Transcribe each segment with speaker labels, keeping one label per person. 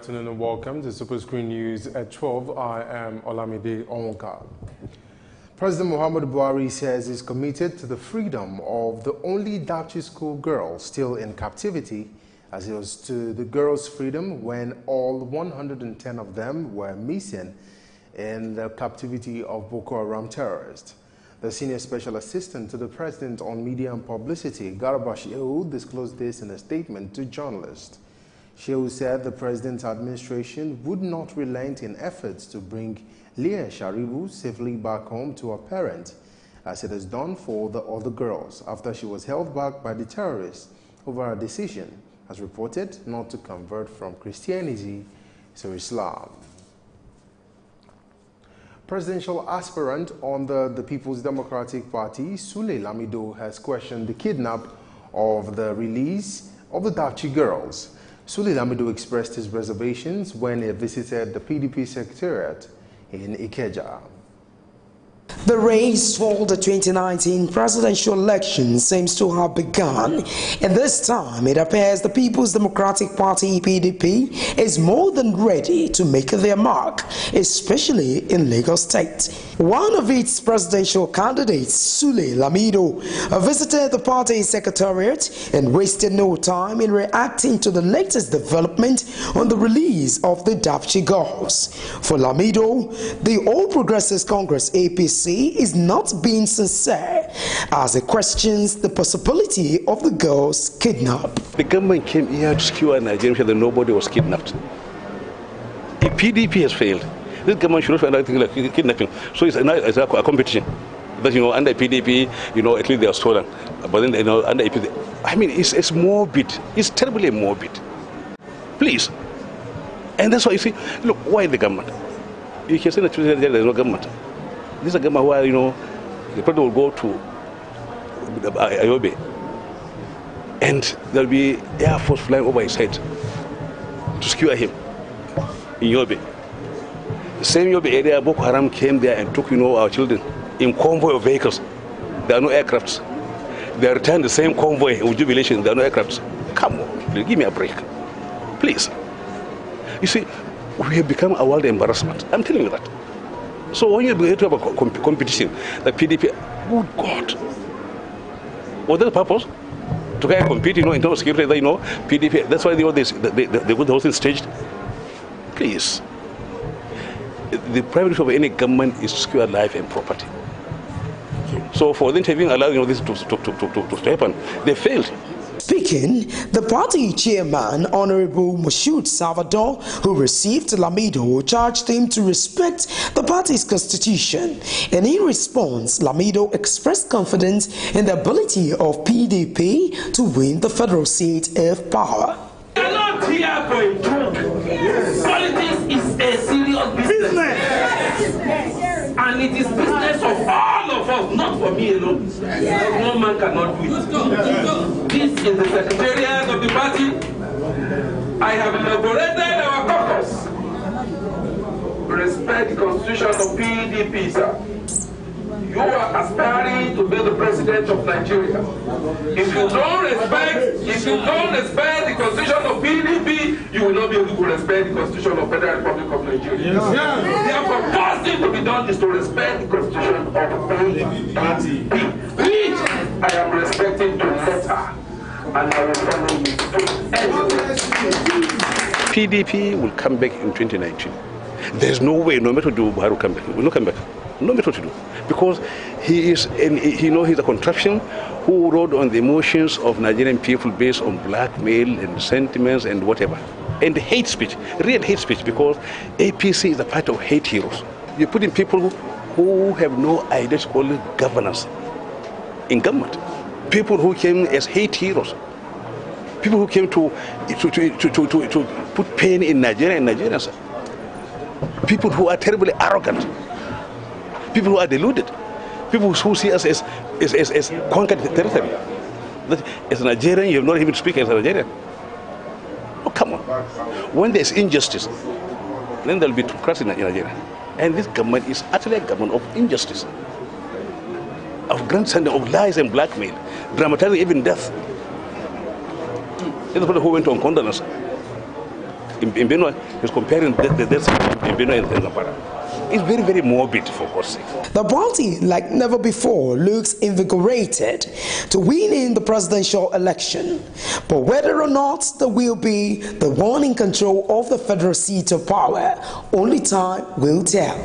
Speaker 1: afternoon and welcome to SuperScreen News at 12. I am Olamide Onwuka. President Muhammadu Buhari says he's committed to the freedom of the only Dapchi school girl still in captivity, as he was to the girls' freedom when all 110 of them were missing in the captivity of Boko Haram terrorists. The senior special assistant to the president on media and publicity, Garba Shehu, disclosed this in a statement to journalists. Shehu said the president's administration would not relent in efforts to bring Leah Sharibu safely back home to her parents, as it has done for the other girls after she was held back by the terrorists over her decision, as reported, not to convert from Christianity to Islam. Presidential aspirant on the People's Democratic Party, Sule Lamido, has questioned the kidnap of the release of the Dapchi girls. Sule Lamido expressed his reservations when he visited the PDP secretariat in Ikeja.
Speaker 2: The race for the 2019 presidential election seems to have begun, and this time it appears the People's Democratic Party (PDP) is more than ready to make their mark, especially in Lagos State. One of its presidential candidates, Sule Lamido, visited the party secretariat and wasted no time in reacting to the latest development on the release of the Dapchi girls. For Lamido, the All Progressives Congress (APC) is not being sincere, as it questions the possibility of the girls' kidnap.
Speaker 3: The government came here to secure Nigeria that nobody was kidnapped. If PDP has failed, this government should not find anything like kidnapping. So it's a competition. That, under PDP, at least they are stolen. But then, under APC, I mean, it's morbid. It's terribly morbid. Please. And that's why you see, look, why the government? You can say that there is no government. This is a government where, the president will go to Ayobe and there will be Air Force flying over his head to secure him in Yobe. The same Yobe area, Boko Haram came there and took, our children in convoy of vehicles. There are no aircrafts. They returned the same convoy with jubilation. There are no aircrafts. Come on, please, give me a break. Please. You see, we have become a world embarrassment. I'm telling you that. So when you have a competition, the PDP, oh God, what's the purpose? To kind of compete, in terms of security, PDP, that's why they got the whole thing staged. Please. The priority of any government is to secure life and property. So for them to allow this to happen, they failed.
Speaker 2: Speaking, the party chairman, Honorable Moshood Salvador, who received Lamido, charged him to respect the party's constitution. And in response, Lamido expressed confidence in the ability of PDP to win the federal seat of power.
Speaker 4: We are not here for a joke. Yes. Politics is a serious business. And it is business of all of us, not for me alone. No man cannot do it. This is the secretariat of the party. I have elaborated our caucus. Respect the constitution of PDP, sir. You are aspiring to be the president of Nigeria. If you don't respect the constitution of PDP, you will not be able to respect the constitution of Federal Republic of Nigeria. Yes. Therefore, first thing to be done is to respect the constitution of PDP, which I am respecting to letter, and I will follow you.
Speaker 3: PDP will come back in 2019. There's no way, no matter what Buhari will come back. He will not come back. No matter what to do, because he's a contraption who rode on the emotions of Nigerian people based on blackmail and sentiments and whatever, and hate speech, real hate speech, because APC is a part of hate heroes. You're putting people who have no ideological governance in government, people who came as hate heroes, people who came to put pain in Nigeria and Nigerians, people who are terribly arrogant. People who are deluded, people who see us as conquered territory. That as a Nigerian, you have not even speak as a Nigerian. Oh, come on. When there's injustice, then there'll be trust in Nigeria. And this government is utterly a government of injustice, of grandsending, of lies and blackmail, dramatizing even death. Everybody who went on condolence. in Benue, he's comparing the deaths in Benue and Zamfara. It's very, very morbid, for God's sake.
Speaker 2: The party, like never before, looks invigorated to win in the presidential election. But whether or not they will be the one in control of the federal seat of power, only time will tell.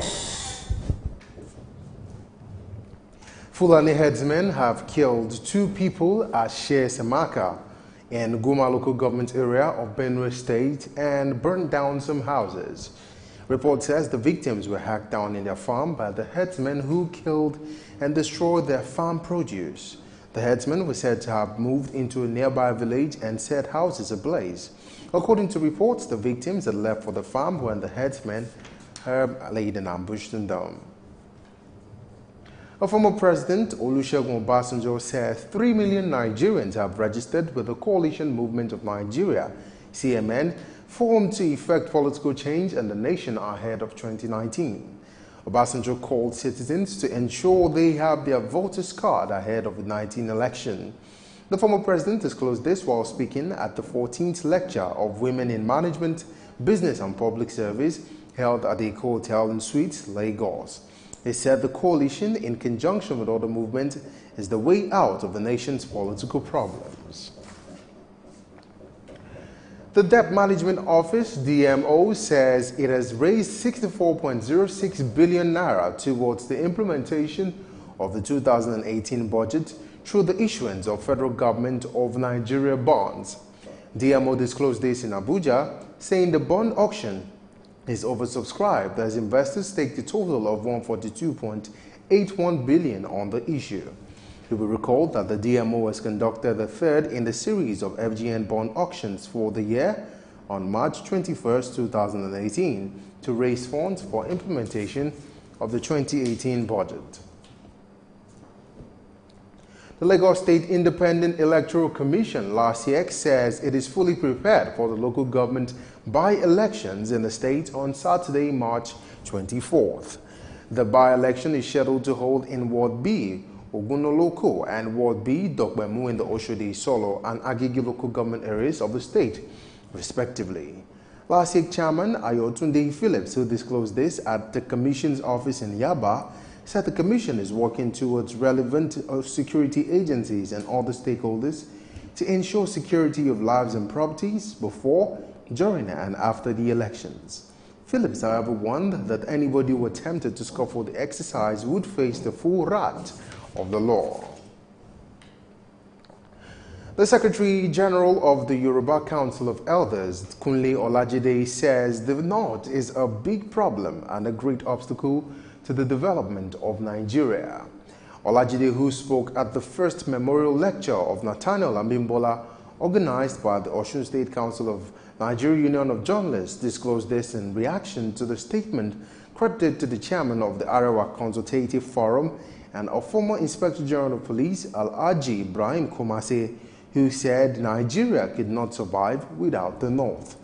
Speaker 1: Fulani headsmen have killed 2 people at Shea Semaka in Guma local government area of Benue State and burned down some houses. Report says the victims were hacked down in their farm by the headsmen who killed and destroyed their farm produce. The headsmen were said to have moved into a nearby village and set houses ablaze. According to reports, the victims had left for the farm when the headsmen laid an ambush on them. A former president, Olusegun Obasanjo, says 3 million Nigerians have registered with the Coalition Movement of Nigeria, CMN, formed to effect political change in the nation ahead of 2019. Obasanjo called citizens to ensure they have their voters' card ahead of the 2019 election. The former president disclosed this while speaking at the 14th lecture of Women in Management, Business and Public Service held at the Eco Hotel and Suites, Lagos. He said the coalition, in conjunction with other movements, is the way out of the nation's political problems. The Debt Management Office, DMO, says it has raised 64.06 billion naira towards the implementation of the 2018 budget through the issuance of Federal Government of Nigeria bonds. DMO disclosed this in Abuja, saying the bond auction is oversubscribed as investors stake the total of 142.81 billion on the issue. You will recall that the DMO has conducted the third in the series of FGN bond auctions for the year on March 21, 2018 to raise funds for implementation of the 2018 budget. The Lagos State Independent Electoral Commission, LASIEC, says it is fully prepared for the local government by-elections in the state on Saturday, March 24th. The by-election is scheduled to hold in Ward B, Ogunoloko, and Ward B, Dokbemu in the Oshodi, Solo, and Agigi local government areas of the state, respectively. LASIEC Chairman Ayotunde Phillips, who disclosed this at the Commission's office in Yaba, said the Commission is working towards relevant security agencies and other stakeholders to ensure security of lives and properties before, during, and after the elections. Phillips, however, warned that anybody who attempted to scupper the exercise would face the full wrath of the law. The Secretary General of the Yoruba Council of Elders, Kunle Olajide, says the North is a big problem and a great obstacle to the development of Nigeria. Olajide, who spoke at the first memorial lecture of Nathaniel Abimbola, organized by the Osun State Council of Nigeria Union of Journalists, disclosed this in reaction to the statement credited to the chairman of the Arewa Consultative Forum and a former Inspector General of Police, Al-Aji Ibrahim Komase, who said Nigeria could not survive without the North.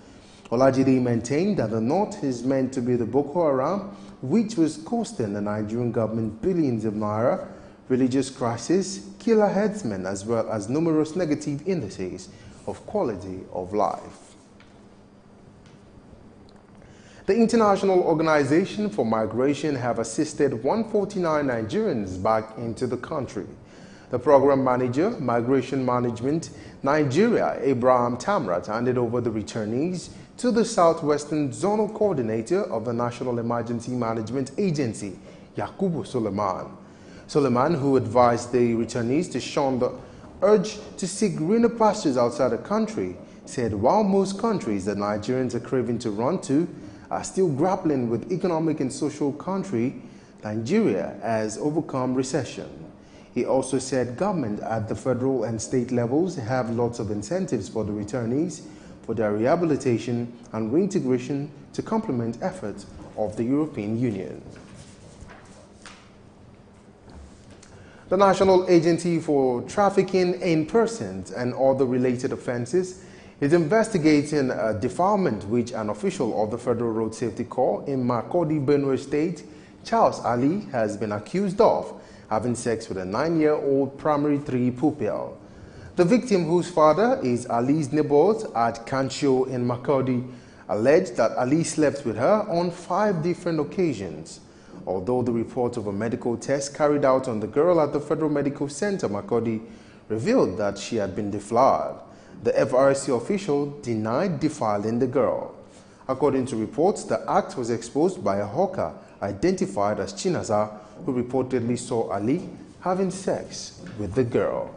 Speaker 1: Olajide maintained that the North is meant to be the Boko Haram, which was costing the Nigerian government billions of naira, religious crisis, killer headsmen, as well as numerous negative indices of quality of life. The International Organization for Migration have assisted 149 Nigerians back into the country. The program manager, Migration Management, Nigeria, Abraham Tamrat, handed over the returnees to the Southwestern Zonal Coordinator of the National Emergency Management Agency, Yakubu Suleiman. Suleiman, who advised the returnees to shun the urge to seek greener pastures outside the country, said while most countries that Nigerians are craving to run to are still grappling with economic and social country, Nigeria has overcome recession. He also said government at the federal and state levels have lots of incentives for the returnees for their rehabilitation and reintegration to complement efforts of the European Union. The National Agency for Trafficking in Persons and Other Related Offences is investigating a defilement which an official of the Federal Road Safety Corps in Makurdi, Benue State, Charles Ali, has been accused of having sex with a 9-year-old primary 3 pupil. The victim, whose father is Ali's neighbors at Kancho in Makurdi, alleged that Ali slept with her on 5 different occasions. Although the report of a medical test carried out on the girl at the Federal Medical Center, Makurdi, revealed that she had been deflowered, the FRC official denied defiling the girl. According to reports, the act was exposed by a hawker identified as Chinaza, who reportedly saw Ali having sex with the girl.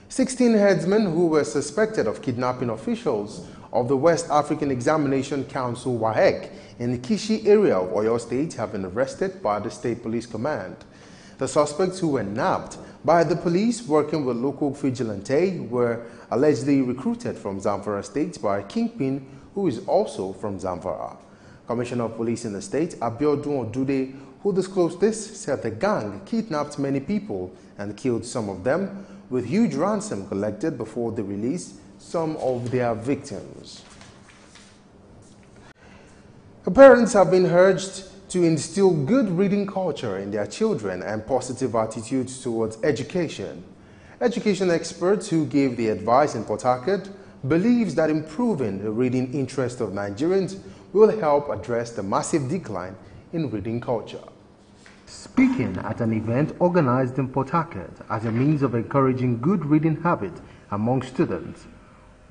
Speaker 1: 16 headsmen who were suspected of kidnapping officials of the West African Examination Council (WAEC) in the Kishi area of Oyo State have been arrested by the State Police Command. The suspects, who were nabbed by the police working with local vigilante, were allegedly recruited from Zamfara State by a kingpin who is also from Zamfara. Commissioner of Police in the state, Abiodun Odude, who disclosed this, said the gang kidnapped many people and killed some of them, with huge ransom collected before they released some of their victims. Parents have been urged to instill good reading culture in their children and positive attitudes towards education. Education experts who gave the advice in Port Harcourt believes that improving the reading interest of Nigerians will help address the massive decline in reading culture. Speaking at an event organized in Port Harcourt as a means of encouraging good reading habit among students,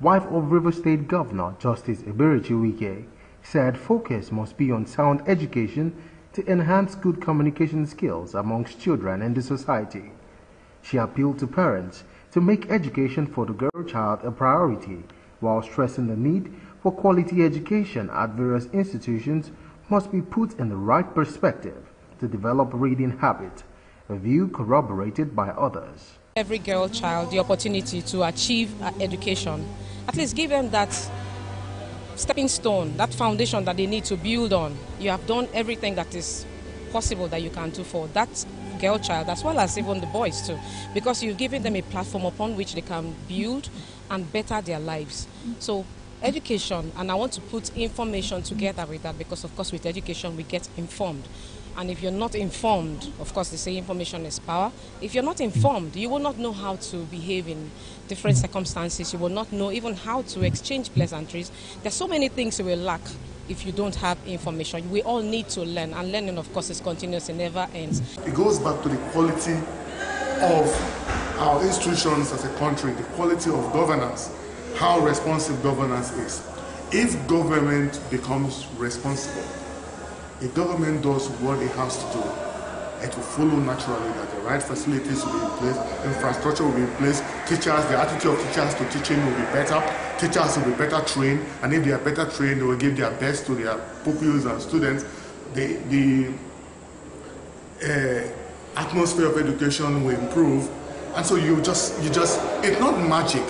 Speaker 1: wife of River State Governor Justice Eberichi Wike said focus must be on sound education to enhance good communication skills amongst children in the society. She appealed to parents to make education for the girl child a priority, while stressing the need for quality education at various institutions must be put in the right perspective to develop reading habit, a view corroborated by others.
Speaker 5: Every girl child the opportunity to achieve education, at least give them that stepping stone, that foundation that they need to build on. You have done everything that is possible that you can do for that girl child, as well as even the boys too, because you've given them a platform upon which they can build and better their lives. So education, and I want to put information together with that, because of course with education we get informed. And if you're not informed, of course they say information is power. If you're not informed, you will not know how to behave in different circumstances. You will not know even how to exchange pleasantries. There's so many things you will lack if you don't have information. We all need to learn, and learning of course is continuous, it never ends.
Speaker 6: It goes back to the quality of our institutions as a country, the quality of governance, how responsive governance is. If government becomes responsible, if government does what it has to do, it will follow naturally that the right facilities will be in place, infrastructure will be in place, teachers, the attitude of teachers to teaching will be better, teachers will be better trained, and if they are better trained, they will give their best to their pupils and students. The atmosphere of education will improve, and so it's not magic.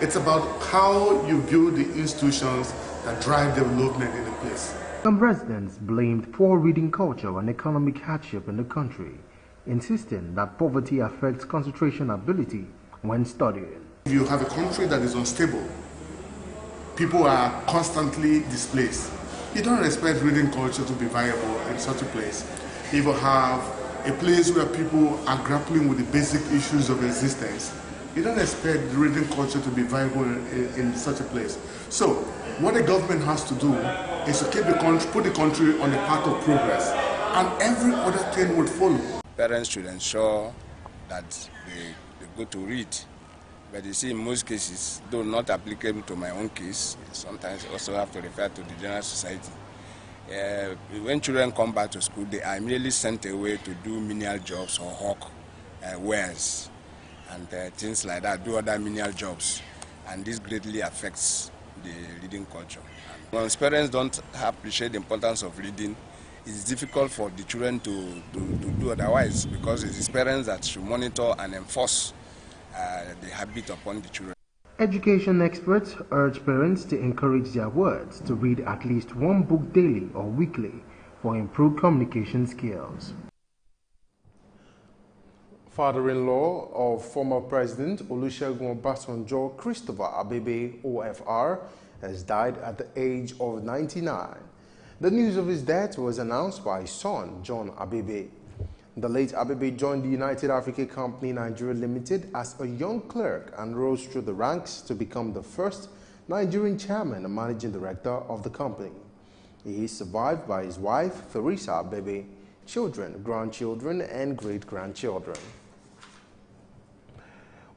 Speaker 6: It's about how you build the institutions that drive development in a place.
Speaker 1: Some residents blamed poor reading culture and economic hardship in the country, insisting that poverty affects concentration ability when studying.
Speaker 6: If you have a country that is unstable, people are constantly displaced. You don't expect reading culture to be viable in such a place. If you have a place where people are grappling with the basic issues of existence, you don't expect reading culture to be viable in such a place. So, what the government has to do is to keep put the country on the path of progress, and every other thing will follow.
Speaker 7: Parents should ensure that they go to read. But you see, in most cases, though not applicable to my own case, sometimes also have to refer to the general society. When children come back to school, they are immediately sent away to do menial jobs or hawk wares and things like that, do other menial jobs. And this greatly affects the reading culture. And once parents don't appreciate the importance of reading, it's difficult for the children to do otherwise, because it is parents that should monitor and enforce the habit upon the children.
Speaker 1: Education experts urge parents to encourage their wards to read at least one book daily or weekly for improved communication skills. Father-in-law of former President Olusegun Obasanjo, Christopher Abebe, OFR, has died at the age of 99. The news of his death was announced by his son, John Abebe. The late Abebe joined the United Africa Company Nigeria Limited as a young clerk and rose through the ranks to become the first Nigerian chairman and managing director of the company. He is survived by his wife, Theresa Abebe, children, grandchildren, and great-grandchildren.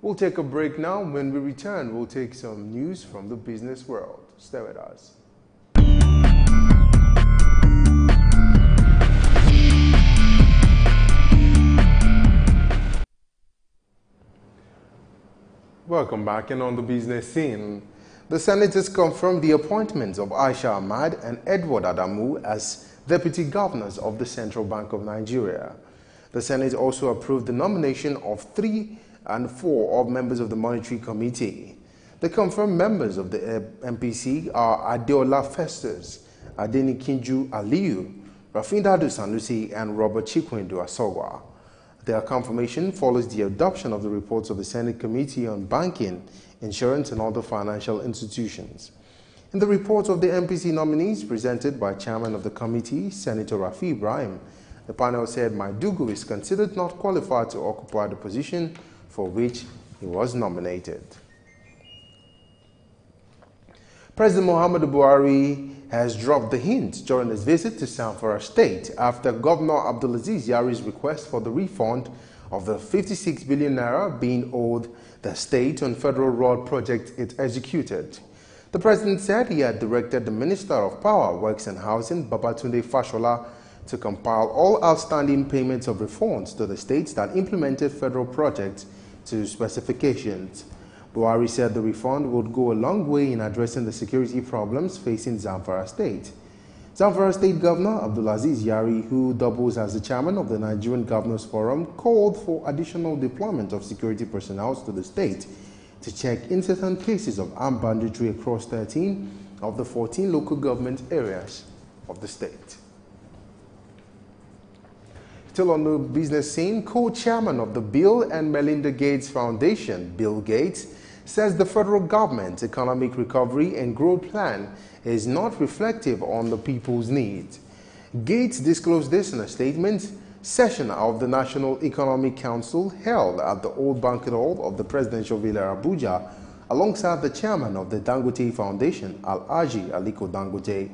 Speaker 1: We'll take a break now. When we return, we'll take some news from the business world. Stay with us. Welcome back. And on the business scene, the senators confirmed the appointments of Aisha Ahmad and Edward Adamu as deputy governors of the Central Bank of Nigeria. The Senate also approved the nomination of 3 and 4 of members of the Monetary Committee. The confirmed members of the MPC are Adeola Festus, Adeni Kinju Aliyu, Rafindadu Sanusi, and Robert Chikwendo Asogwa. Their confirmation follows the adoption of the reports of the Senate Committee on Banking, Insurance, and Other Financial Institutions. In the report of the MPC nominees presented by Chairman of the Committee, Senator Rafi Ibrahim, the panel said Madugu is considered not qualified to occupy the position for which he was nominated. President Muhammadu Buhari has dropped the hint during his visit to Zamfara State after Governor Abdulaziz Yari's request for the refund of the 56 billion naira being owed the state on federal road project it executed. The president said he had directed the Minister of Power, Works and Housing, Babatunde Fashola, to compile all outstanding payments of refunds to the states that implemented federal projects to specifications. Buhari said the refund would go a long way in addressing the security problems facing Zamfara State. Zamfara State Governor Abdulaziz Yari, who doubles as the chairman of the Nigerian Governors Forum, called for additional deployment of security personnel to the state to check incessant cases of armed banditry across 13 of the 14 local government areas of the state. Still on the business scene, co-chairman of the Bill and Melinda Gates Foundation, Bill Gates, says the federal government's economic recovery and growth plan is not reflective on the people's needs. Gates disclosed this in a statement session of the National Economic Council held at the Old Banquet Hall of the Presidential Villa Abuja alongside the chairman of the Dangote Foundation, Alhaji Aliko Dangote.